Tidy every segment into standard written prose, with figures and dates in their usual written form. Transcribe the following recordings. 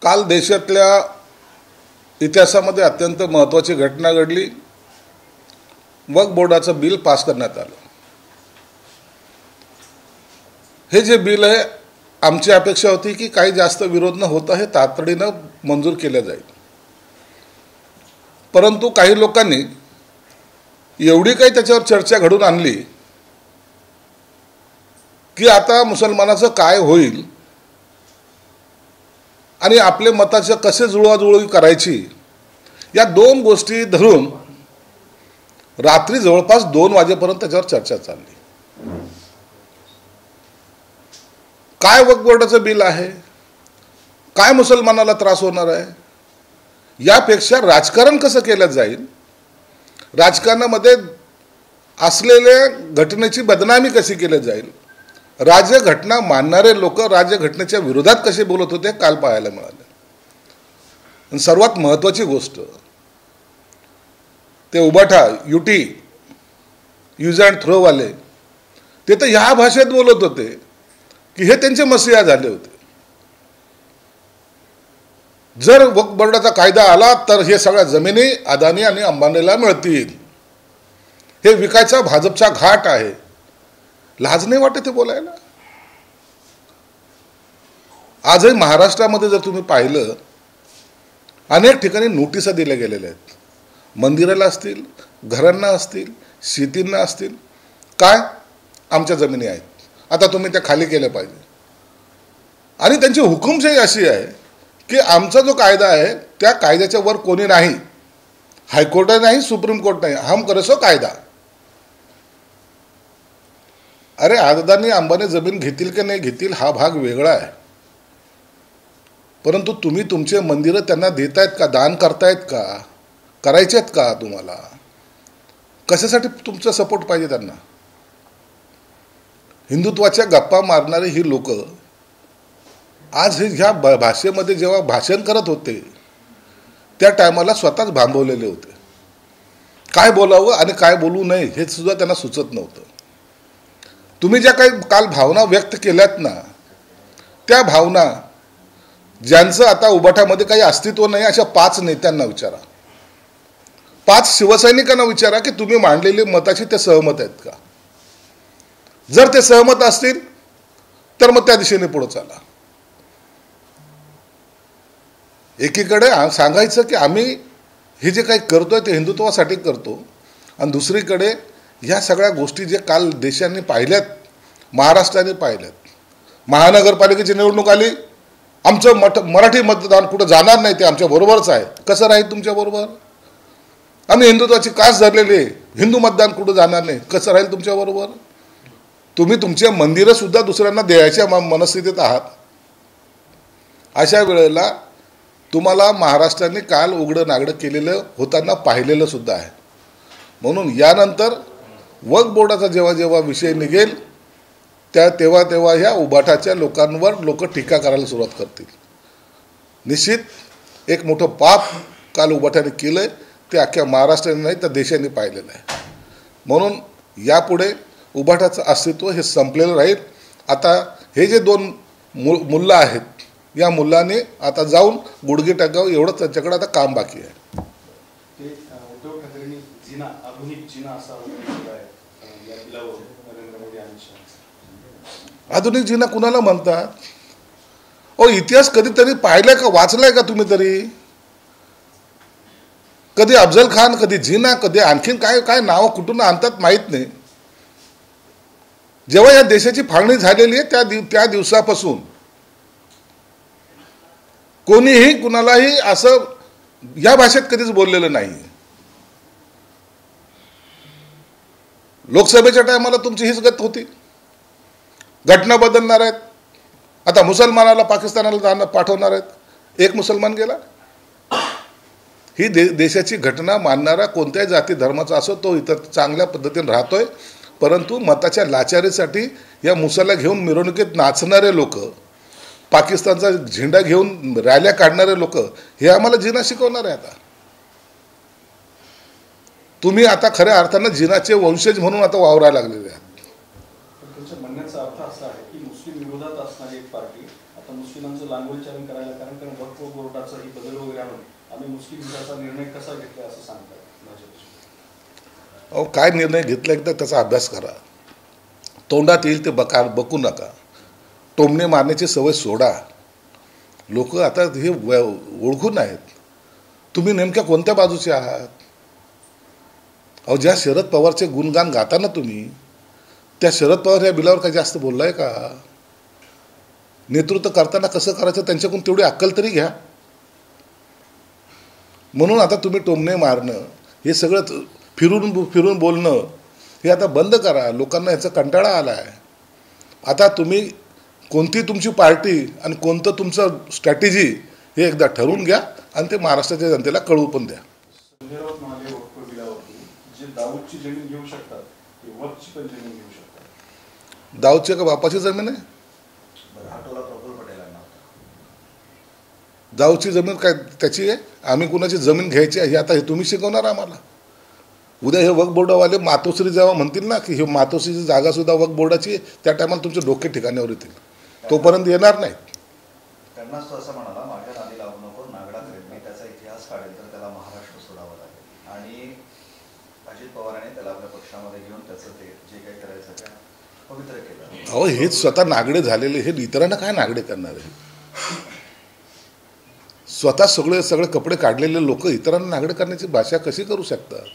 काल देशातल्या इतिहासामध्ये अत्यंत महत्त्वाची घटना घडली. वक्फ बोर्डाचं बिल पास करण्यात आलं. हे जे बिल आहे, आमची अपेक्षा होती की काही जास्त विरोध न होता हे तातडीनं मंजूर केलं जाईल. परंतु काही लोकांनी एवढी काही त्याच्यावर चर्चा घडून आणली की आता मुसलमानाचं काय होईल आणि आपले मताचं कसे जुळवाजुळवी करायची, या दोन गोष्टी धरून रात्री जवळपास 2 वाजेपर्यंत त्याच्यावर चर्चा चालली. काय वक्फ बोर्डाचं बिल आहे, काय मुसलमानाला त्रास होणार आहे, यापेक्षा राजकारण कसं केलं जाईल, राजकारणामध्ये असलेल्या घटनेची बदनामी कशी केली जाईल, राज्यघटना मानणारे लोक राज्यघटनेच्या विरोधात कसे बोलत होते काल पाहायला मिळाले. आणि सर्वात महत्त्वाची गोष्ट, ते उबाठा युटी यूज अँड थ्रोवाले ते तर ह्या भाषेत बोलत होते की हे त्यांचे मसीहा झाले होते. जर वक्फ बोर्डाचा कायदा आला तर हे सगळ्या जमिनी अदानी आणि अंबानीला मिळतील, हे विकायचा भाजपचा घाट आहे. लाज नाही वाटत ते बोलायला? आजही महाराष्ट्रामध्ये जर तुम्ही पाहिलं, अनेक ठिकाणी नोटिसा दिल्या गेलेल्या आहेत. मंदिराला असतील, घरांना असतील, शेतींना असतील, काय आमच्या जमिनी आहेत, आता तुम्ही त्या खाली केल्या पाहिजे. आणि त्यांची हुकुमशाही अशी आहे की आमचा जो कायदा आहे त्या कायद्याच्या वर कोणी नाही, हायकोर्ट नाही, सुप्रीम कोर्ट नाही, हम करे सो कायदा. अरे अदानी अंबानी जमीन घेतील की नाही घेतील हा भाग वेगळा आहे, परंतु तुम्ही तुमचे मंदिरं त्यांना देतायत का, दान करतायत का, करायचे आहेत का, तुम्हाला कशासाठी तुमचा सपोर्ट पाहिजे त्यांना? हिंदुत्वाच्या गप्पा मारणारी ही लोक आज ह्या भाषेमध्ये जेव्हा भाषण करत होते त्या टायमाला स्वतःच भांबवलेले होते. काय बोलावं आणि काय बोलू नये हे सुद्धा त्यांना सुचत नव्हतं. तुम्ही ज्या काही काल भावना व्यक्त केल्यात ना, त्या भावना ज्यांचं आता उबाठामध्ये काही अस्तित्व नाही अशा 5 नेत्यांना विचारा, 5 शिवसैनिकांना विचारा की तुम्ही मांडलेली मताशी ते सहमत आहेत का. जर ते सहमत असतील तर मग त्या दिशेने पुढे चाला. एकीकडे सांगायचं की आम्ही हे जे काही करतोय ते हिंदुत्वासाठी करतो, आणि दुसरीकडे ह्या सगळ्या गोष्टी जे काल देशांनी पाहिल्यात, महाराष्ट्राने पाहिल्यात. महानगरपालिकेची निवडणूक आली, आमचं मराठी मतदान कुठं जाणार नाही, ते आमच्या बरोबरच आहे. कसं राहील तुमच्या बरोबर? आम्ही हिंदुत्वाची कास धरलेली आहे, हिंदू मतदान कुठं जाणार नाही, कसं राहील तुमच्या बरोबर? तुम्ही तुमचे मंदिरं सुद्धा दुसऱ्यांना द्यायच्या मनस्थितीत आहात. अशा वेळेला तुम्हाला महाराष्ट्राने काल उघडं नागडं केलेलं होताना पाहिलेलं सुद्धा आहे. म्हणून यानंतर वक्फ बोर्डाचा जेव्हा जेव्हा विषय निघेल तेव्हा तेव्हा ह्या उबाठाच्या लोकांवर लोक टीका करायला सुरुवात करतील. निश्चित एक मोठं पाप काल उबाठाने केलंय, ते अख्ख्या महाराष्ट्राने नाही तर देशाने पाहिलेलं आहे. म्हणून यापुढे उबाठाचं अस्तित्व हे संपलेलं राहील. आता हे जे 2 मुल्ला आहेत, या मुल्लाने आता जाऊन गुडघे टाकावं एवढंच त्यांच्याकडे आता काम बाकी आहे. उद्धव ठाकरेंनी आधुनिक जिना असा आधुनिक जिना कुणाला म्हणतात? इतिहास कधीतरी पाहिलाय का, वाचलाय का तुम्ही तरी? कधी अफजल खान, कधी जिना, कधी आणखीन काय काय नावं कुठून आणतात माहीत नाही. जेव्हा या देशाची फाळणी झालेली आहे त्या दिवसापासून कोणीही कुणालाही असं या भाषेत कधीच बोललेलं नाही. लोकसभेच्या टायमाला तुमची हीच गत होती. घटना बदलणार आहेत, आता मुसलमानाला पाकिस्तानाला पाठवणार आहेत, एक मुसलमान गेला. ही देशाची घटना मानणारा कोणत्याही जाती धर्माचा असो तो इतर चांगल्या पद्धतीने राहतोय, परंतु मताच्या लाचारीसाठी या मुसाला घेऊन मिरवणुकीत नाचणारे लोक, पाकिस्तानचा झेंडा घेऊन रॅल्या काढणारे लोक, हे आम्हाला जिना शिकवणार आहे. आता तुम्ही आता खऱ्या अर्थानं जिनाचे वंशज म्हणून आता वावरायला लागलेले आहात. तुमच्या म्हणण्याचा अर्थ असा आहे की मुस्लिम विरोधात असणारी एक पार्टी आता मुस्लिमांचं लांगोळी चालन करायला, कारण वक्फ बोर्डाचाही बदल वगैरे आणून आम्ही मुस्लिम हिताचा निर्णय कसा घेतला असं सांगतात भाजपचे? अहो, काय निर्णय घेतला एकदा त्याचा अभ्यास करा. तोंडात येईल ते बकू नका. टोमणे मारण्याची सवय सोडा. लोक आता हे ओळखून आहेत तुम्ही नेमक्या कोणत्या बाजूचे आहात. अहो, ज्या शरद पवारचे गुणगान गाता ना तुम्ही, त्या शरद पवार या बिलावर काही जास्त बोललाय का? नेतृत्व करताना कसं करायचं त्यांच्याकडून तेवढी अक्कल तरी घ्या. म्हणून आता तुम्ही टोमणे मारणं हे सगळं फिरून बोलणं हे आता बंद करा. लोकांना याचा कंटाळा आला आहे. आता तुम्ही कोणती तुमची पार्टी आणि कोणतं तुमचं स्ट्रॅटेजी हे एकदा ठरवून घ्या आणि ते महाराष्ट्राच्या जनतेला कळवू पण द्या. संजय राऊत म्हणाले वक्फ बिलावरती जे दाऊदची जमीन घेऊ शकतात ते वक्फची पण जमीन घेऊ शकतात. दाऊदची का बापाची जमीन आहे? दाऊदची जमीन काय त्याची आहे? आम्ही कुणाची जमीन घ्यायची आहे हे आता हे तुम्ही शिकवणार आम्हाला? उद्या हे वक्फ बोर्डवाले मातोश्री जेव्हा म्हणतील ना की हे मातोश्रीची जागा सुद्धा वक्फ बोर्डाची आहे, त्या टायमाला तुमचे डोके ठिकाणावर येतील. तोपर्यंत येणार नाही. त्यांनाच तो असं म्हणाला, माझ्या नादी लागू नको, नागडा करेल मी, त्याचा इतिहास काढेल तर त्याला महाराष्ट्र सोडावं लागेल. आणि अजित पवारांनी त्याला आपल्या पक्षामध्ये घेऊन त्याचं ते जे काही करायचं ते पवित्र केलं. अहो, हेच स्वतः नागडे झालेले हे इतरांना काय नागडे करणार आहे? स्वतः सगळे कपडे काढलेले लोक इतरांना नागडे करण्याची भाषा कशी करू शकतात?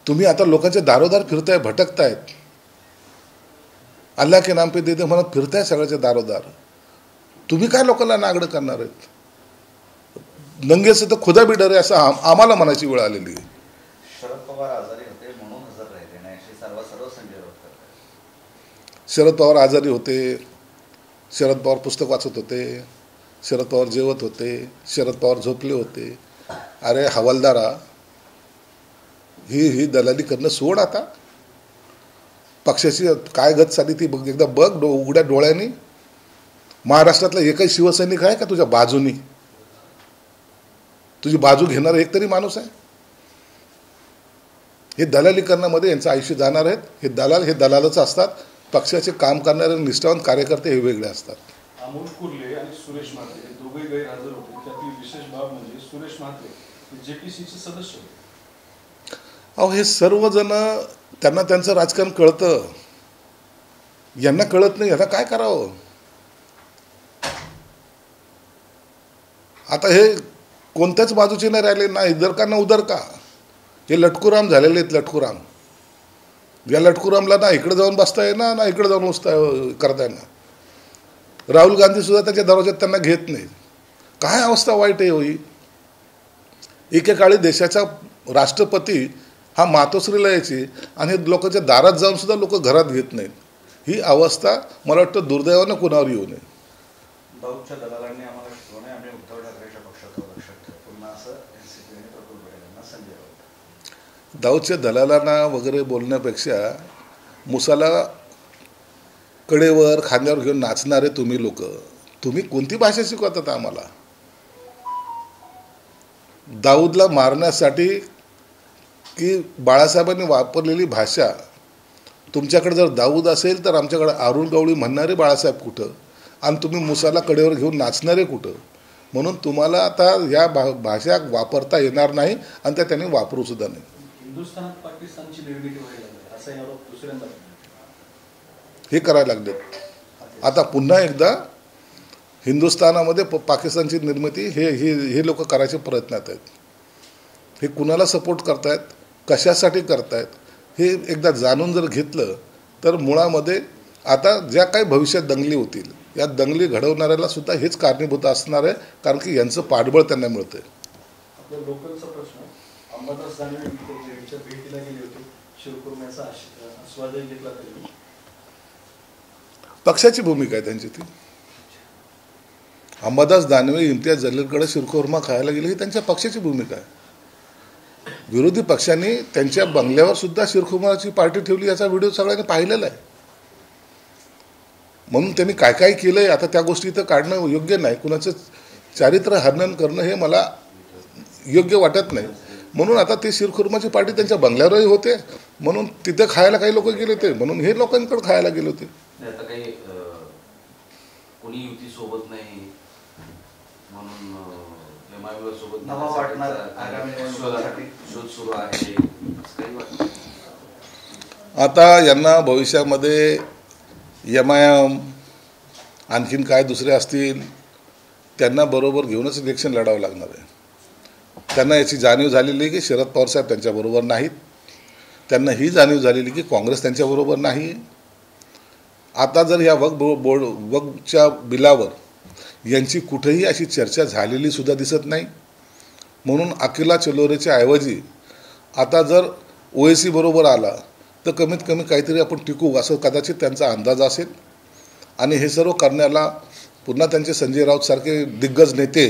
तुम्ही आता लोकांचे दारोदार फिरताय, भटकतायत, अल्लाह के नाम पे देते म्हणत फिरताय सगळ्याचे दारोदार. तुम्ही काय लोकांना नागडं करणार आहेत? नंगेच तर खुदा भी डरे असं आम्हाला म्हणायची वेळ आलेली आहे. शरद पवार आजारी होते म्हणून हजर राहिले नाही अशी सर्व संजय राऊत करतात. शरद पवार आजारी होते, शरद पवार पुस्तक वाचत होते, शरद पवार जेवत होते, शरद पवार झोपले होते. अरे हवालदारा, ही दलाली करणं सोड. आता पक्षाची काय गत झाली ती एकदा बघ उघड्या डोळ्यांनी. महाराष्ट्रातला एकही शिवसैनिक आहे का तुझ्या बाजूनी? तुझी बाजू घेणारा एक तरी माणूस आहे? हे दलाली करण्यामध्ये यांचं आयुष्य जाणार आहेत. हे दलालच असतात. पक्षाचे काम करणारे निष्ठावान कार्यकर्ते हे वेगळे असतात. अमोल कुर्ले आणि सुरेश म्हात्रे हे दोघे गैरहजर होते. त्यातील विशेष बाब म्हणजे सुरेश म्हात्रे जेपीसीचे सदस्य होते. अहो, हे सर्वजण त्यांना त्यांचं राजकारण कळतं, यांना कळत नाही. यांना काय करावं? आता हे कोणत्याच बाजूचे नाही राहिले, ना इधर का ना उधर का. हे लटकुराम झालेले आहेत. लटकुराम, या लटकुरामला ना इकडे जाऊन बसता येणार ना इकडे जाऊन करता येणार. राहुल गांधी सुद्धा त्याच्या दरवाज्यात त्यांना घेत नाही. काय अवस्था वाईट आहे होई. एकेकाळी देशाचा राष्ट्रपती हा मातोश्रीला यायची आणि लोकांच्या दारात जाऊन सुद्धा लोक घरात घेत नाहीत. ही अवस्था मला वाटतं दुर्दैवानं कुणावर येऊ नये. दाऊदच्या दलालांनी आम्हाला शिकवणे, आम्ही उद्धव ठाकरेच्या पक्षात लक्षात ठेवू पुन्हा असं एनसीपी आणि प्रफुल्ल पटेल यांना संजय राऊत. दाऊदच्या दलालांना वगैरे बोलण्यापेक्षा मुसाला कडेवर खांद्यावर घेऊन नाचणारे तुम्ही लोक, तुम्ही कोणती भाषा शिकवतात आम्हाला? दाऊदला मारण्यासाठी की बाळासाहेबांनी वापरलेली भाषा, तुमच्याकडे जर दाऊद असेल तर आमच्याकडे अरुण गवळी म्हणणारे बाळासाहेब कुठं आणि तुम्ही मुसाला कडेवर घेऊन नाचणारे कुठं? म्हणून तुम्हाला आता या भाषा वापरता येणार नाही आणि त्या त्यांनी वापरू सुद्धा नाही. हिंदुस्थानात पाकिस्तानची निर्मिती व्हायला लागली असा आरोप दुसऱ्यांदा हे करायला लागलेत. आता पुन्हा एकदा हिंदुस्थानामध्ये पाकिस्तानची निर्मिती हे लोक करायचे प्रयत्नात आहेत. हे कुणाला सपोर्ट करतायत, कशासाठी करतायत हे एकदा जाणून जर घेतलं तर मुळामध्ये आता ज्या काही भविष्यात दंगली होतील या दंगली घडवणाऱ्याला सुद्धा हेच कारणीभूत असणार आहे, कारण की यांचं पाठबळ त्यांना मिळतंय. आपल्या लोकलचा प्रश्न, अंबादास दानवे यांच्या भेटीला गेले होते, शिवकुर्म्याचा आस्वादही घेतला तरी पक्षाची भूमिका आहे त्यांची. ती अंबादास दानवे इम्तियाज जलीलकडे शिरखुर्मा खायला गेले ही त्यांच्या पक्षाची भूमिका आहे. विरोधी पक्षांनी त्यांच्या बंगल्यावर सुद्धा शिरखुर्माची पार्टी ठेवली याचा व्हिडिओ सगळ्यांनी पाहिलेला आहे. म्हणून त्यांनी काय काय केलंय आता त्या गोष्टी इथं काढणं योग्य नाही. कुणाचं चारित्र्य हनन करणं हे मला योग्य वाटत नाही. म्हणून आता ते शिरखुर्माची पार्टी त्यांच्या बंगल्यावरही होते, म्हणून तिथे खायला काही लोक गेले होते, म्हणून हे लोकांकडे खायला गेले होते. आता काही कोणी युती सोबत नाही महायुतीसोबत नवा वाटणार आगामी निवडणुकीसाठी शोध सुरू आहे असं काही वाटतं? आता यांना भविष्यामध्ये MIM आणखीन काय दुसरे असतील त्यांना बरोबर घेऊनच इलेक्शन लढावं लागणार आहे. त्यांना याची जाणीव झालेली की शरद पवार साहेब त्यांच्याबरोबर नाहीत. त्यांना ही जाणीव झालेली की काँग्रेस त्यांच्याबरोबर नाही. आता जर या वक्फच्या बिलावर यांची कुठेही अशी चर्चा झालेली सुद्धा दिसत नाही. म्हणून अकिला चलोरेच्या ऐवजी आता जर OAC बरोबर आला तर कमीत कमी काहीतरी आपण टिकू असं कदाचित त्यांचा अंदाज असेल. आणि हे सर्व करण्याला पुन्हा त्यांचे संजय राऊत सारखे दिग्गज नेते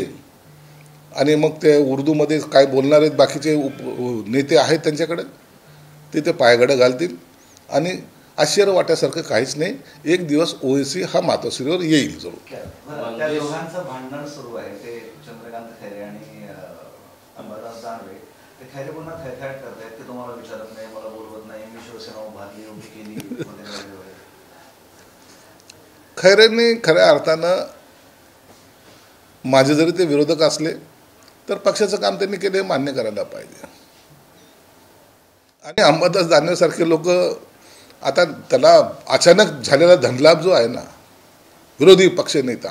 आणि मग ते उर्दूमध्ये काय बोलणारे बाकीचे नेते आहेत त्यांच्याकडे ते पायगडं घालतील. आणि आश्चर्य वाट्यासारखं काहीच नाही. एक दिवस OAC हा मातोश्रीवर येईल जरूर. त्या दोघांचं भांडण सुरू आहे ते चंद्रकांत खैरे आणि अंबादास दानवे. ते खैरे पुन्हा थैथाट करतायत की तुम्हाला विचारत नाही, मला बोलवत नाही, मी शिवसेना उभारली उभी केली वगैरे. खैरेंनी खऱ्या अर्थानं माझे जरी ते विरोधक असले तर पक्षाचं काम त्यांनी केले मान्य करायला पाहिजे. आणि अंबादास दानवेसारखे लोक आता त्याला अचानक झालेला धनलाभ जो आहे ना विरोधी पक्षनेता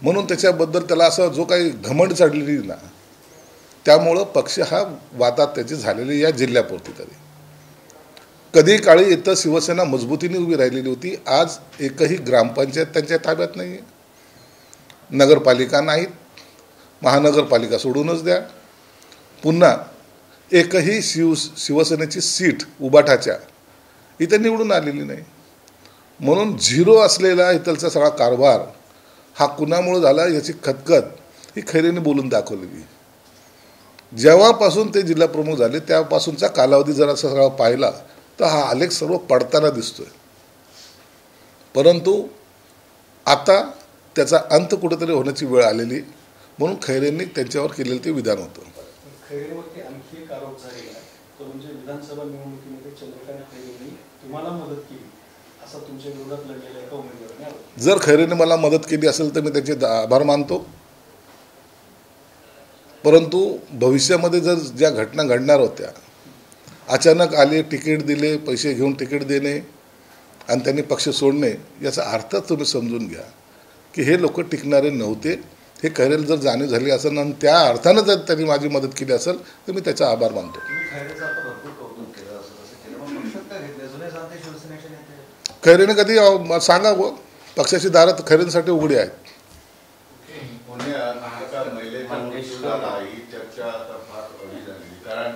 म्हणून त्याच्याबद्दल त्याला असं जो काही घमंड चढलेली ना त्यामुळं पक्ष हा वादात त्याची झालेली या जिल्ह्यापुरती तरी. कधी काळी इथं शिवसेना मजबूतीने उभी राहिलेली होती. आज एकही ग्रामपंचायत त्यांच्या ताब्यात नाही आहे. नगरपालिका नाहीत. महानगरपालिका सोडूनच द्या. पुन्हा एकही शिवसेनेची सीट उबाठाच्या इथं निवडून आलेली नाही. म्हणून झिरो असलेला इथलचा सगळा कारभार हा कुणामुळे झाला याची खतखत ही खैरेने बोलून दाखवलेली. जेव्हापासून ते जिल्हाप्रमुख झाले त्यापासूनचा कालावधी जर असा सगळा पाहिला तर हा आलेख सर्व पडताना दिसतोय. परंतु आता त्याचा अंत कुठेतरी होण्याची वेळ आलेली म्हणून खैरेंनी त्यांच्यावर केलेलं ते विधान होतं. खैरेवरती आणखी एक आरोप झालेला आहे तो म्हणजे विधानसभा निवडणुकीमध्ये चंद्रकांत खैरेंनी तुम्हाला मदत केली असा तुमच्या विरोधात लढलेला एका उमेदवाराने आरोप. जर खैरेने मला मदत केली असेल तर मी त्याचे आभार मानतो. परंतु भविष्यामध्ये जर ज्या घटना घडणार होत्या अचानक आले, तिकीट दिले, पैसे घेऊन तिकीट देणे आणि त्यांनी पक्ष सोडणे याचा अर्थ तुम्ही समजून घ्या की हे लोक टिकणारे नव्हते. हे खैरेला जर जाणीव झाली असेल आणि त्या अर्थानं जर त्यांनी माझी मदत केली असेल तर मी त्याचा आभार मानतो. खैरेने कधी सांगावं पक्षाची दारं खैरेंसाठी उघडी आहेत. ही चर्चा आता फार कमी झालेली कारण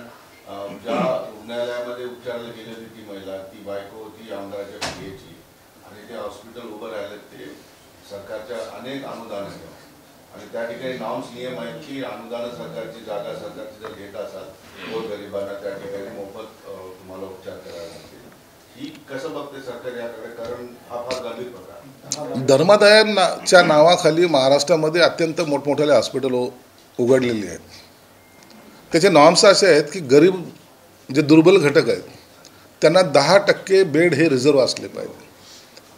ज्या रुग्णालयामध्ये उपचाराला गेली होती ती महिला ती बायको होती आमदाराच्या पिढीची आणि ते हॉस्पिटल उभं राहिलं ते सरकारच्या अनेक अनुदान आणि त्या ठिकाणी नॉर्म्स नियम आहेत की अनुदान सरकारची जागा सरकारची जर घेत असाल गोरगरिबांना त्या ठिकाणी मोफत तुम्हाला उपचार करायला लागतील. ही कसं बघते सरकार याकडे कारण हा फार गंभीर प्रकार. धर्मादायांच्या नावाखाली महाराष्ट्रामध्ये अत्यंत मोठमोठ्याले हॉस्पिटल उघडलेली आहेत. त्याचे नॉर्म्स असे आहेत की गरीब जे दुर्बल घटक आहेत त्यांना 10% बेड हे रिझर्व असले पाहिजे.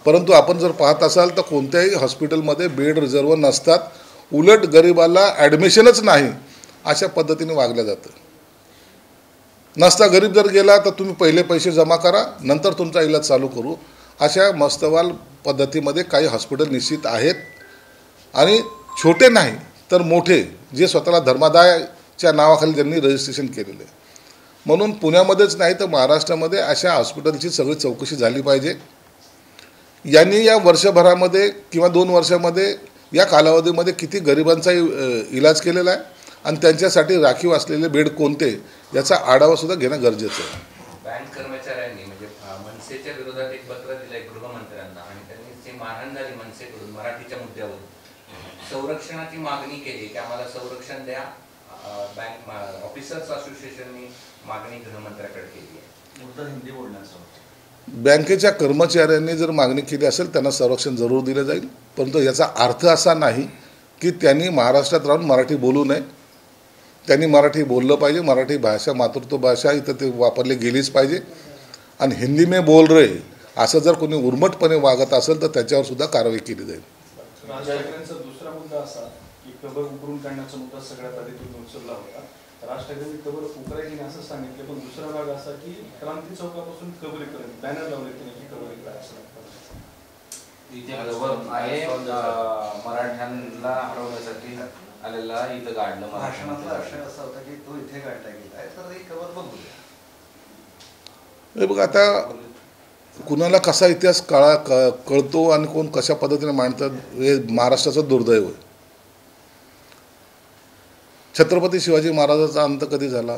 परंतु आपण जर पाहत असाल तर कोणत्याही हॉस्पिटलमध्ये बेड रिझर्व नसतात. उलट गरिबाला ॲडमिशनच नाही अशा पद्धतीने वागलं जातं. नसता गरीब जर गेला तर तुम्ही पहिले पैसे जमा करा नंतर तुमचा इलाज चालू करू अशा मस्तवाल पद्धतीमध्ये काही हॉस्पिटल निश्चित आहेत. आणि छोटे नाही तर मोठे जे स्वतःला धर्मादायाच्या नावाखाली त्यांनी रजिस्ट्रेशन केलेलं आहे. म्हणून पुण्यामध्येच नाही तर महाराष्ट्रामध्ये अशा हॉस्पिटलची सगळी चौकशी झाली पाहिजे. यांनी या वर्षभरामध्ये किंवा 2 वर्षामध्ये या कालावधीमध्ये किती गरिबांचा इलाज केलेला आहे आणि त्यांच्यासाठी राखीव असलेले बेड कोणते याचा आढावा सुद्धा घेणं गरजेचं आहे. बँक कर्मचाऱ्यांनी म्हणजे मनसेच्या विरोधात एक पत्र दिलंय गृहमंत्र्यांना आणि त्यांनी जी मारहाण झाली मनसेकडून मराठीच्या मुद्द्यावर संरक्षणाची मागणी केली की आम्हाला संरक्षण द्या. बँक ऑफिसर्स असोसिएशननी मागणी गृहमंत्र्याकडे केली आहे. मुद्दा हिंदी बोलण्याचा. बँकेच्या कर्मचाऱ्यांनी जर मागणी केली असेल त्यांना संरक्षण जरूर दिलं जाईल. परंतु याचा अर्थ असा नाही की त्यांनी महाराष्ट्रात राहून मराठी बोलू नये. त्यांनी मराठी बोललं पाहिजे. मराठी भाषा मातृत्व भाषा इथं ते वापरली गेलीच पाहिजे. आणि हिंदी में बोल रहे असं जर कोणी उर्मटपणे वागत असेल तर त्याच्यावर सुद्धा कारवाई केली जाईल. राज ठाकरेंचा दुसरा मुद्दा मुद्दा असा की कबर उकरून काढण्याचा मुद्दा सगळ्यात आधी तुम्ही उचलला होता. राज ठाकरेंनी कबर उकरायची नाही असं सांगितलं, पण दुसरा भाग असा की क्रांती चौकापासून कबरीपर्यंत बॅनर लावले त्याने की कबरीकडे असं आहे. मराठ्यांना हरवण्यासाठी आलेला इथं काढलं. भाषणातला आशय असा होता की तो इथे काढला गेलाय तर ही कबर बघूया. बघ आता कुणाला कसा इतिहास कळतो आणि कोण कशा पद्धतीने मांडतात हे महाराष्ट्राचं दुर्दैव आहे. छत्रपती शिवाजी महाराजांचा अंत कधी झाला,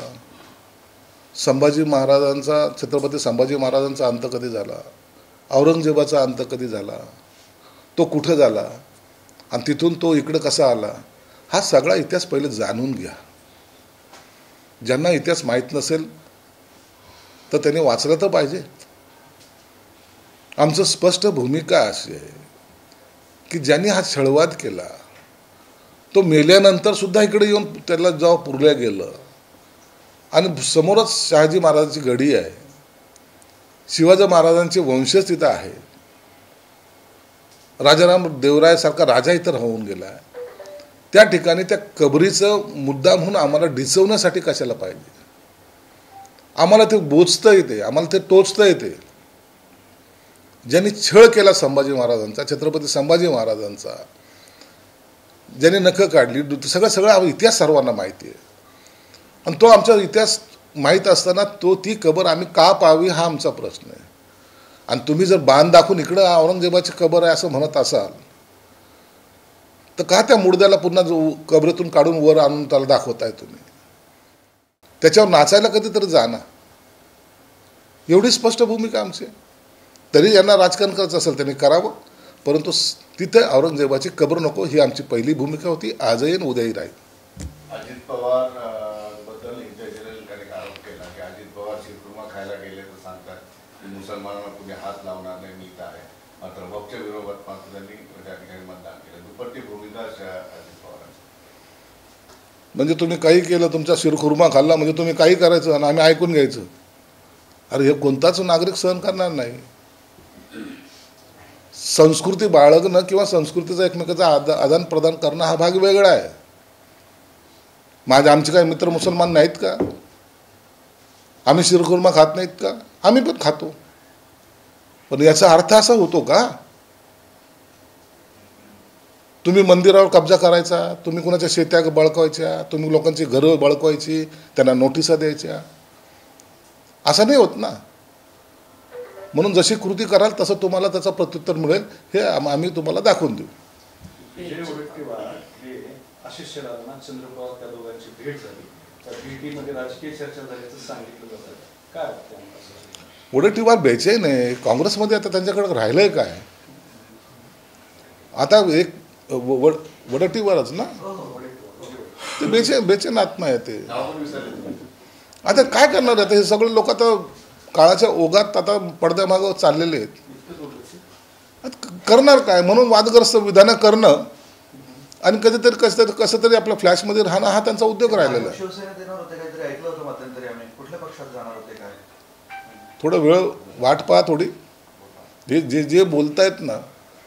छत्रपती संभाजी महाराजांचा अंत कधी झाला, औरंगजेबाचा अंत कधी झाला, तो कुठं झाला आणि तिथून तो इकडं कसा आला, हा सगळा इतिहास पहिले जाणून घ्या. ज्यांना इतिहास माहीत नसेल तर त्यांनी वाचलं तर पाहिजे. आमचं स्पष्ट भूमिका अशी आहे की ज्यांनी हा छळवाद केला तो मेल्यानंतर सुद्धा इकडे येऊन त्याला जेव्हा पुरल्या गेलं आणि समोरच शहाजी महाराजांची गडी आहे, शिवाजी महाराजांचे वंशज तिथं आहे, राजाराम देवरायसारखा राजा इथं राहून गेला आहे, त्या ठिकाणी त्या कबरीचं मुद्दा म्हणून आम्हाला डिसवण्यासाठी कशाला पाहिजे. आम्हाला ते बोचता येते, आम्हाला ते टोचता येते. ज्यांनी छळ केला संभाजी महाराजांचा, छत्रपती संभाजी महाराजांचा, ज्यांनी नखं काढली, सगळं इतिहास सर्वांना माहिती आहे. आणि तो आमचा इतिहास माहीत असताना ती कबर आम्ही का पाहावी हा आमचा प्रश्न आहे. आणि तुम्ही जर बाण दाखवून इकडं औरंगजेबाची कबर आहे असं म्हणत असाल तर का त्या मुडद्याला पुन्हा कबरेतून काढून वर आणून त्याला दाखवताय तुम्ही. त्याच्यावर नाचायला कधीतरी जाणार. एवढी स्पष्ट भूमिका आमची. तरी यांना राजकारण करायचं असेल त्यांनी करावं, परंतु तिथे औरंगजेबाची कबर नको ही आमची पहिली भूमिका होती. आजही आणि उद्याही राहील. अजित पवार बद्दल इंटरजनरल आरोप केला की अजित पवार शिरखुर्मा खायला गेले तर सांगतात की मुसलमानांना कुणी हात लावणार नाही, मी इथं आहे. मात्र वक्फच्या विरोधात मात्र त्यांनी त्या ठिकाणी मतदान केलं. दुपट्टी भूमिका अजित पवारांची. म्हणजे तुम्ही काही केलं, तुमचा शिरखुर्मा खाल्ला म्हणजे तुम्ही काही करायचं आणि आम्ही ऐकून घ्यायचं. अरे हे कोणताच नागरिक सहन करणार नाही. संस्कृती बाळगणं किंवा संस्कृतीचा एकमेकाचा आदान प्रदान करणं हा भाग वेगळा आहे. आमचे काही मित्र मुसलमान नाहीत का? आम्ही शिरखुर्मा खात नाहीत का? आम्ही पण खातो. पण याचा अर्थ असा होतो का तुम्ही मंदिरावर कब्जा करायचा, तुम्ही कुणाच्या शेत्या बळकवायच्या, तुम्ही लोकांची घरं बळकवायची, त्यांना नोटिसा द्यायच्या? असं नाही होत ना. म्हणून जशी कृती कराल तसं तुम्हाला त्याचं प्रत्युत्तर मिळेल हे आम्ही तुम्हाला दाखवून देऊ. आशिष शेलारांना चंद्र पवार त्या दोघांची भेट झाली, त्या भेटीमध्ये राजकीय चर्चा झाल्याचं सांगितलं जातं. काय वाटतं? वडेट्टीवार बेचैन आहे. काँग्रेसमध्ये आता त्यांच्याकडे राहिलंय काय? आता एक वडेट्टीवारच ना, ते बेचैन आत्मा आहे ते. आता काय करणार? आता हे सगळे लोक आता काळाच्या ओघात आता पडद्यामागं चाललेले आहेत. करणार काय? म्हणून वादग्रस्त विधानं करणं आणि कधीतरी कसं तरी आपल्या फ्लॅशमध्ये राहणं हा त्यांचा उद्योग राहिलेला आहे. शिवसेनेत येणार होते काहीतरी ऐकलं होतं मध्यंतरी आम्ही. कुठल्या पक्षात जाणार होते काय? थोडं वेळ वाट पहा थोडी. हे जे बोलतायत ना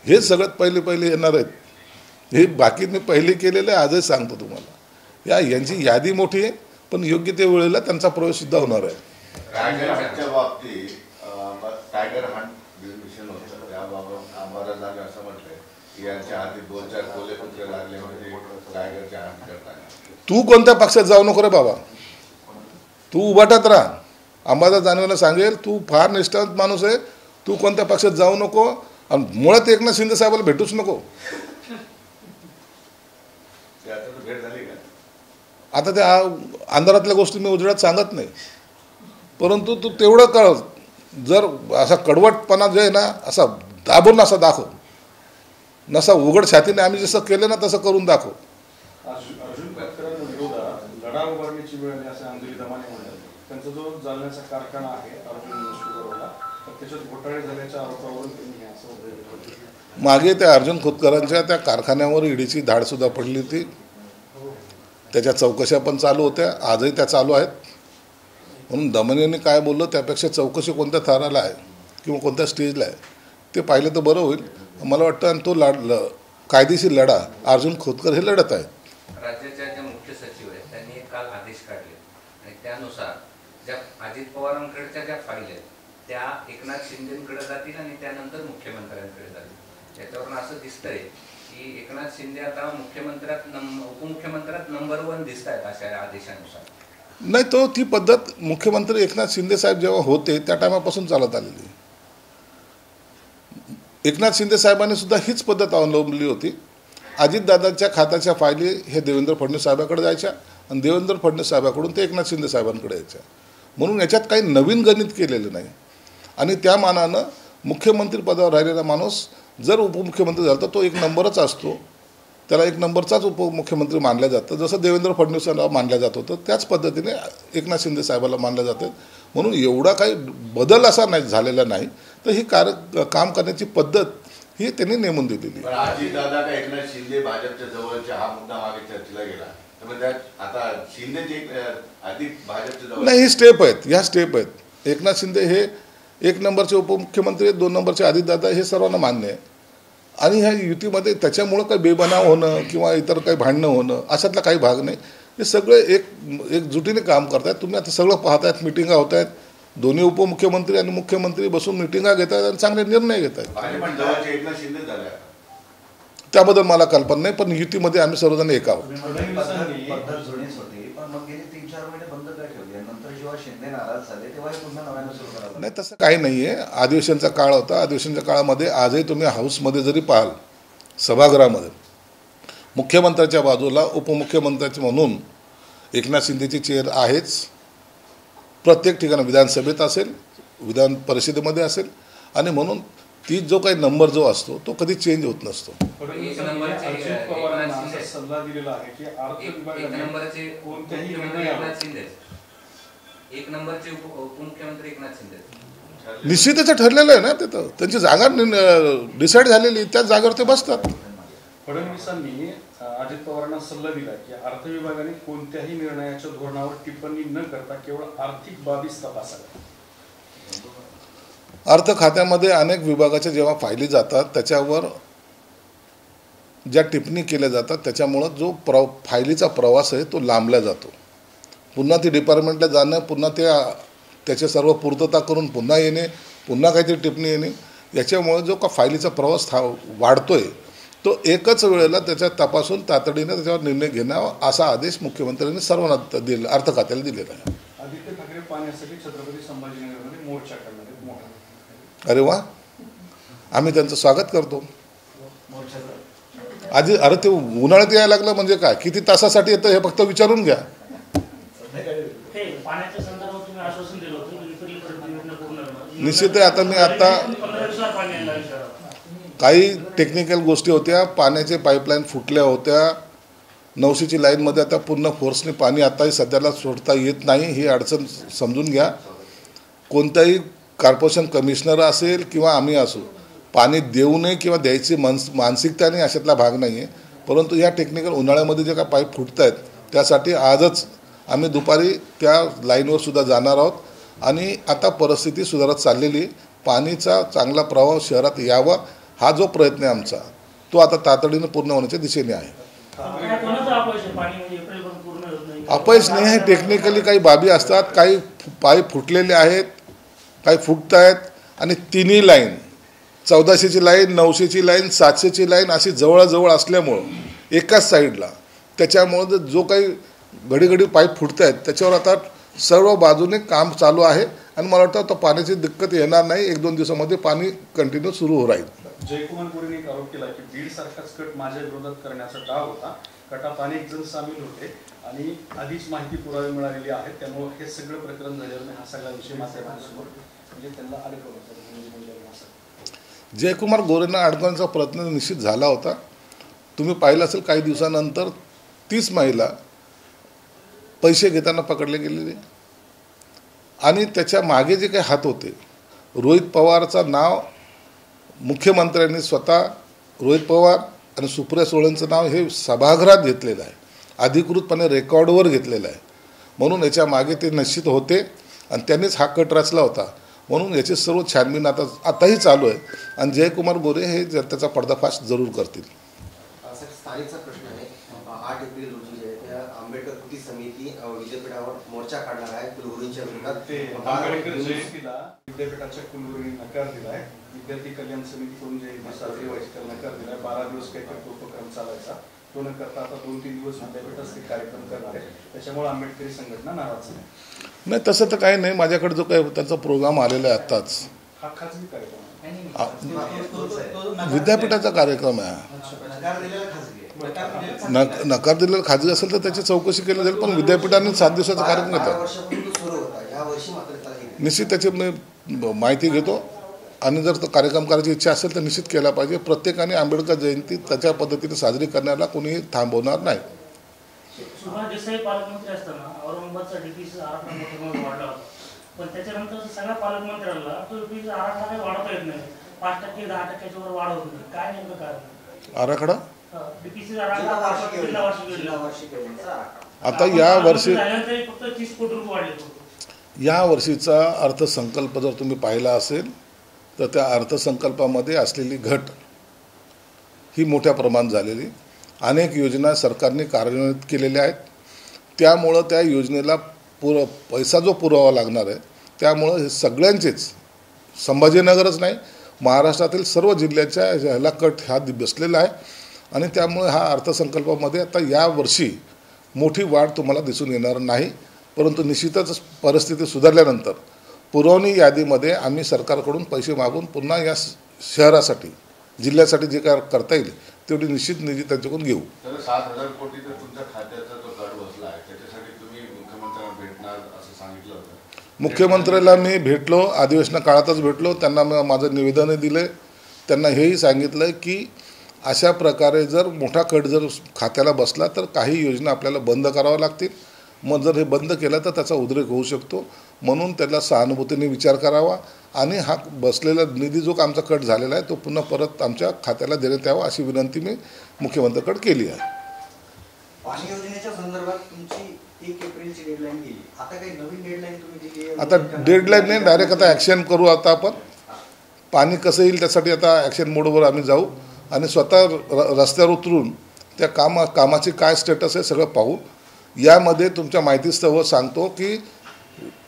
हे सगळ्यात पहिले येणार आहेत. हे बाकी मी पहिले केलेलं आहे, आजही सांगतो तुम्हाला. यांची यादी मोठी आहे, पण योग्य त्या वेळेला त्यांचा प्रवेश सुद्धा होणार आहे. टायगर हंटच्या बाबतीत टायगर हंट मिशन होतं, त्याबाबत आम्हाला जाणे असं म्हटलंय की यांच्या हाती 2-4 कोले कुत्रे लागले म्हणजे टायगरच्या हंट करताना. तू कोणत्या पक्षात जाऊ नको रे बाबा. तू उभाटात राहा. अंबादास दानवेला सांगेल तू फार निष्ठावंत माणूस आहे, तू कोणत्या पक्षात जाऊ नको आणि मुळात एकनाथ शिंदे साहेबाला भेटूच नको. भेट झाली का? आता त्या अंधारातल्या गोष्टी मी उजेडात सांगत नाही, परंतु तू तेवढं कळ, जर असा कडवटपणा जे आहे ना असा दाबून असा दाखव, नसा उघड छातीने आम्ही जसं केलं ना तसं करून दाखव. अर्जुन खोतकरांविरोधात लढा उभारण्याची वेळ आली असं अंजली दमाने म्हणाले. त्यांचा जो जालन्याचा कारखाना आहे अर्जुन शुगरवाला, त्याच्यात घोटाळे झाल्याच्या आरोपावरून त्यांनी असं मागे त्या अर्जुन खोतकरांच्या त्या कारखान्यावर ईडीची धाड सुद्धा पडली होती. त्याच्या चौकशा पण चालू होत्या, आजही त्या चालू आहेत. म्हणून दमनेंनी काय बोललं त्यापेक्षा चौकशी कोणत्या थराला आहे किंवा कोणत्या स्टेजला आहे ते पाहिलं तर बरं होईल मला वाटतं. आणि तो कायदेशीर लढा अर्जुन खोतकर हे लढत आहेत. राज्याच्या ज्या मुख्य सचिव आहेत त्यांनी काल आदेश काढले आणि त्यानुसार ज्या अजित पवारांकडच्या ज्या फाईल आहेत त्या एकनाथ शिंदेकडे जातील आणि त्यानंतर मुख्यमंत्र्यांकडे जातील. याच्यावरून असं दिसतंय की एकनाथ शिंदे आता उपमुख्यमंत्र्यात नंबर 1 दिसत आहेत अशा आदेशानुसार. नाही, तो ती पद्धत मुख्यमंत्री एकनाथ शिंदे साहेब जेव्हा होते त्या टायमापासून चालत आलेली. एकनाथ शिंदे साहेबांनी सुद्धा हीच पद्धत अवलंबली होती. अजितदादांच्या खात्याच्या फायली हे देवेंद्र फडणवीस साहेबांकडे जायच्या आणि देवेंद्र फडणवीस साहेबांकडून ते एकनाथ शिंदे साहेबांकडे यायच्या. म्हणून याच्यात काही नवीन गणित केलेलं नाही. आणि त्या मानानं मुख्यमंत्री पदावर राहिलेला माणूस जर उपमुख्यमंत्री झाला तर तो 1 नंबरच असतो. त्याला 1 नंबरचाच उपमुख्यमंत्री मानलं जातं. जसं देवेंद्र फडणवीसांना मानलं जात होतं त्याच पद्धतीने एकनाथ शिंदे साहेबाला मानलं जातं. म्हणून एवढा काही बदल असा नाही झालेला नाही. तर ही काम करण्याची पद्धत ही त्यांनी नेमून दिलेली. अजितदादा का एकनाथ शिंदे भाजपच्या जवळच्या हा मुद्दा मागे चर्चेला गेला. त्यामुळे आता शिंदेचे अधिक भाजपच्या जवळ नाही, ही स्टेप आहेत, ह्या स्टेप आहेत. एकनाथ शिंदे हे 1 नंबरचे उपमुख्यमंत्री, 2 नंबरचे अजितदादा हे सर्वांना मान्य आहे. आणि ह्या युतीमध्ये त्याच्यामुळं काही बेबनाव होणं किंवा इतर काही भांडणं होणं अशातला काही भाग नाही. हे सगळे एकजुटीने काम करत आहेत. तुम्ही आता सगळं पाहतायत, मिटिंगा होत आहेत. दोन्ही उपमुख्यमंत्री आणि मुख्यमंत्री बसून मिटिंगा घेत आहेत आणि चांगले निर्णय घेत आहेत. त्याबद्दल मला कल्पना नाही, पण युतीमध्ये आम्ही सर्वजण एक आहोत. पद्धत जुनीच होती, पण मग गेली 3-4 महिने बंद काय ठेवली? नंतर जेव्हा शिंदे नाराज झाले तेव्हा पुन्हा नव्यानं सुरू करावं. नाही, तसं काही नाही आहे. अधिवेशनचा काळ होता. अधिवेशनच्या काळामध्ये आजही तुम्ही हाऊसमध्ये जरी पाहाल, सभागृहामध्ये मुख्यमंत्र्याच्या बाजूला उपमुख्यमंत्र्याचे म्हणून एकनाथ शिंदेची चेअर आहेच. प्रत्येक ठिकाणी विधानसभेत असेल, विधान परिषदेमध्ये असेल. आणि म्हणून ती जो काही नंबर जो असतो तो कधी चेंज होत नसतो. सल्ला दिलेला आहे की निश्चितच ठरलेलं आहे ना. तिथं त्यांची जागा डिसाईड झालेली, त्याच जागेवर ते बसतात. फडणवीसांनी अजित पवारांना सल्ला दिला की अर्थ विभागाने कोणत्याही निर्णयाच्या धोरणावर टिप्पणी न करता केवळ आर्थिक बाबीच तपासाव्या. अर्थ खात्यामध्ये अनेक विभागाच्या जेव्हा फायली जातात त्याच्यावर ज्या टिप्पणी केल्या जातात त्याच्यामुळं जो फायलीचा प्रवास आहे तो लांबला जातो. पुन्हा ती डिपार्टमेंटला जाणं, पुन्हा त्याचे सर्व पूर्तता करून पुन्हा येणे, पुन्हा काहीतरी टिप्पणी येणे, याच्यामुळे जो का फायलीचा प्रवास वाढतोय तो एकच वेळेला त्याच्यात तपासून तातडीने त्याच्यावर निर्णय घेणं असा आदेश मुख्यमंत्र्यांनी सर्वांना दिला, अर्थ खात्याला दिलेला आहे. आदित्य ठाकरे पाण्यासाठी छत्रपती संभाजीनगरमध्ये मोर्चा करणार आहेत मोठा. अरे वा, आम्ही त्यांचं स्वागत करतो. आधी अरे ते उन्हाळ्यात यायला लागलं म्हणजे काय, किती तासासाठी येतं हे फक्त विचारून घ्या. निश्चित आहे. आता काही टेक्निकल गोष्टी होत्या. पाण्याचे पाईपलाईन फुटल्या होत्या. 900ची लाईनमध्ये आता पूर्ण फोर्सने पाणी आताही सध्याला सोडता येत नाही. ही अडचण समजून घ्या. कोणताही कॉर्पोरेशन कमिशनर असेल किंवा आम्ही असू, पाणी देऊ नये किंवा द्यायची मानसिकता नाही अशातला भाग नाही आहे. परंतु ह्या टेक्निकल उन्हाळ्यामध्ये जे काय पाईप फुटत आहेत त्यासाठी आजच आम्ही दुपारी त्या लाईनवर सुद्धा जाणार आहोत. आणि आता परिस्थिती सुधारत चाललेली, पाणीचा चांगला प्रवाह शहरात यावा हा जो प्रयत्न आहे आमचा तो आता तातडीनं पूर्ण होण्याच्या दिशेने आहे. अपयश नाही आहे. टेक्निकली काही बाबी असतात, काही पाईप फुटलेले आहेत, काही फुटत आहेत. आणि तिन्ही लाईन 1400ची लाईन, 900ची लाईन, 700ची लाईन अशी जवळजवळ असल्यामुळं एकाच साईडला, त्याच्यामुळं जो काही घडी पाईप फुटत आहेत त्याच्यावर आता सर्व बाजूने काम चालू आहे. आणि मला वाटतं तो पाण्याची दिक्कत येणार नाही. 1-2 दिवसामध्ये पाणी कंटिन्यू सुरू राहील. जयकुमार गोरेंनी एक आरोप केला की बीड सारखाच कट माझ्या विरोधात करण्याचा डाव होता. कटात अनेक जण सामील होते आणि आधीच माहिती पुरावे मिळालेली आहेत, त्यामुळे हे सगळं प्रकरण झाल्यावर हा सगळा विषय माध्यमांसमोर म्हणजे त्यांना अडकवलं. जयकुमार गोरेंना अडकवण्याचा प्रयत्न निश्चित झाला होता. तुम्ही पाहिलं असेल काही दिवसानंतर 30 महिला पैसे घेताना पकडले गेलेले. आणि त्याच्या मागे जे काही हात होते, रोहित पवारचं नाव मुख्यमंत्र्यांनी स्वतः रोहित पवार आणि सुप्रिया सुळेंचं नाव हे सभागृहात घेतलेलं आहे, अधिकृतपणे रेकॉर्डवर घेतलेलं आहे. म्हणून याच्या मागे ते निश्चित होते आणि त्यांनीच हा कट रचला होता. म्हणून याची सर्व छानबीन आताही चालू आहे. आणि जयकुमार गोरे हे त्याचा पर्दाफाश जरूर करतील. स्थानिकचा प्रश्न आहे. 8 एप्रिल रोजी जे आहे त्या आंबेडकर कृती समिती विद्यापीठावर मोर्चा काढणार आहे कुलगुरूंच्या विरोधात. ते आंबेडकर जयंतीला विद्यापीठाच्या कुलगुरूंनी नकार दिलाय. विद्यार्थी कल्याण समितीकडून जयंती साजरी व्हायची त्याला नकार दिलाय. 12 दिवस काही उपक्रम चालायचा तो न करता आता 2-3 दिवस विद्यापीठात ते कार्यक्रम करणार आहे. त्याच्यामुळे आंबेडकरी संघटना नाराज आहे. नाही तसं तर काही नाही. माझ्याकडे जो काही त्यांचा प्रोग्राम आलेला आहे आत्ताच हा खाजगी कार्यक्रम विद्यापीठाचा कार्यक्रम आहे. नकार दिलेला खाजगी असेल तर त्याची चौकशी केली जाईल, पण विद्यापीठाने 7 दिवसाचा कार्यक्रम घेतला. निश्चित त्याची माहिती घेतो आणि जर तो कार्यक्रम करायची इच्छा असेल तर निश्चित केला पाहिजे. प्रत्येकाने आंबेडकर जयंती त्याच्या पद्धतीने साजरी करण्याला कोणी थांबवणार नाही. सुभाष देसाई पालकमंत्री असताना औरंगाबादचा डीपीसी आराखडा वाढला होता, पण त्याच्यानंतर सगळ्या पालकमंत्र्यांना तो डीपीसी आराखडा काही वाढवता येत नाही. 5% 10% वर वाढ होत नाही. काय नेमकं कारण? आराखडा डीपीसी आराखडा आता या वर्षी फक्त 30 कोटी रुपये वाढले. या वर्षीचा अर्थसंकल्प जर तुम्ही पाहिला असेल तर त्या अर्थसंकल्पामध्ये असलेली घट ही मोठ्या प्रमाणात झालेली. अनेक योजना सरकारने कार्यान्वित केलेल्या आहेत. त्यामुळं त्या योजनेला पैसा जो पुरवावा लागणार आहे त्यामुळं हे सगळ्यांचेच संभाजीनगरच नाही महाराष्ट्रातील सर्व जिल्ह्याच्या ह्याला कट हा बसलेला आहे. आणि त्यामुळे हा अर्थसंकल्पामध्ये आता या वर्षी मोठी वाढ तुम्हाला दिसून येणार नाही. परंतु निश्चितच परिस्थिती सुधारल्यानंतर पुरवणी यादीमध्ये आम्ही सरकारकडून पैसे मागून पुन्हा या शहरासाठी जिल्ह्यासाठी जे काय करता येईल तेवढी निश्चित निधी त्यांच्याकडून घेऊ. 7,000 कोटी तर तुमच्या खात्याचा तो कट बसला आहे, त्याच्यासाठी तुम्ही मुख्यमंत्र्यांना भेटणार असं सांगितलं होतं. मुख्यमंत्र्याला मी भेटलो, अधिवेशना काळातच भेटलो. त्यांना माझं निवेदन दिले. त्यांना हेही सांगितलं की अशा प्रकारे जर मोठा कट जर खात्याला बसला तर काही योजना आपल्याला बंद कराव्या लागतील. मग जर हे बंद केलं तर त्याचा उद्रेक होऊ शकतो. म्हणून त्याला सहानुभूतीने विचार करावा आणि हा बसलेला निधी जो आमचा कट झालेला आहे तो पुन्हा परत आमच्या खात्याला देण्यात यावा अशी विनंती मी मुख्यमंत्र्यांकडे केली आहे. पाणी योजनेच्या संदर्भात तुमची 1 एप्रिलची डेडलाईन गेली. आता काही नवीन डेडलाईन तुम्ही दिली आहे? आता डेडलाईन नाही, डायरेक्ट आता ॲक्शन करू. आता आपण पाणी कसं येईल त्यासाठी आता ॲक्शन मोडवर आम्ही जाऊ आणि स्वतः रस्त्यावर उतरून त्या कामाची काय स्टेटस आहे सगळं पाहू. यामध्ये तुमच्या माहितीस्तव सांगतो की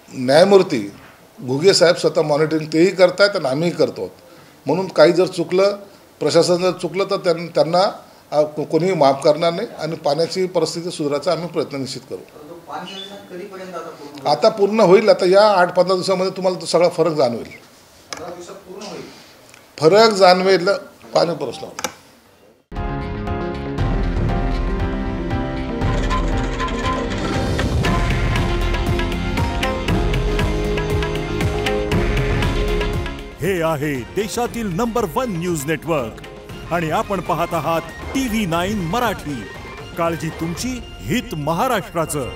न्यायमूर्ती घुगे साहेब स्वतः मॉनिटरिंग तेही करतायत आणि आम्हीही करतो. म्हणून काही जर चुकलं, प्रशासन जर चुकलं तर त्यांना कोणीही माफ करणार नाही आणि पाण्याची परिस्थिती सुधारायचा आम्ही प्रयत्न निश्चित करू. आता पूर्ण होईल. आता या 8-15 दिवसामध्ये तुम्हाला तो सगळा फरक जाणवेल. फरक जाणवेल पाणी प्रश्न. हे आहे देशातील नंबर 1 न्यूज नेटवर्क आणि आपण पाहत आहात TV9 मराठी. काळजी तुमची, हित महाराष्ट्राचं.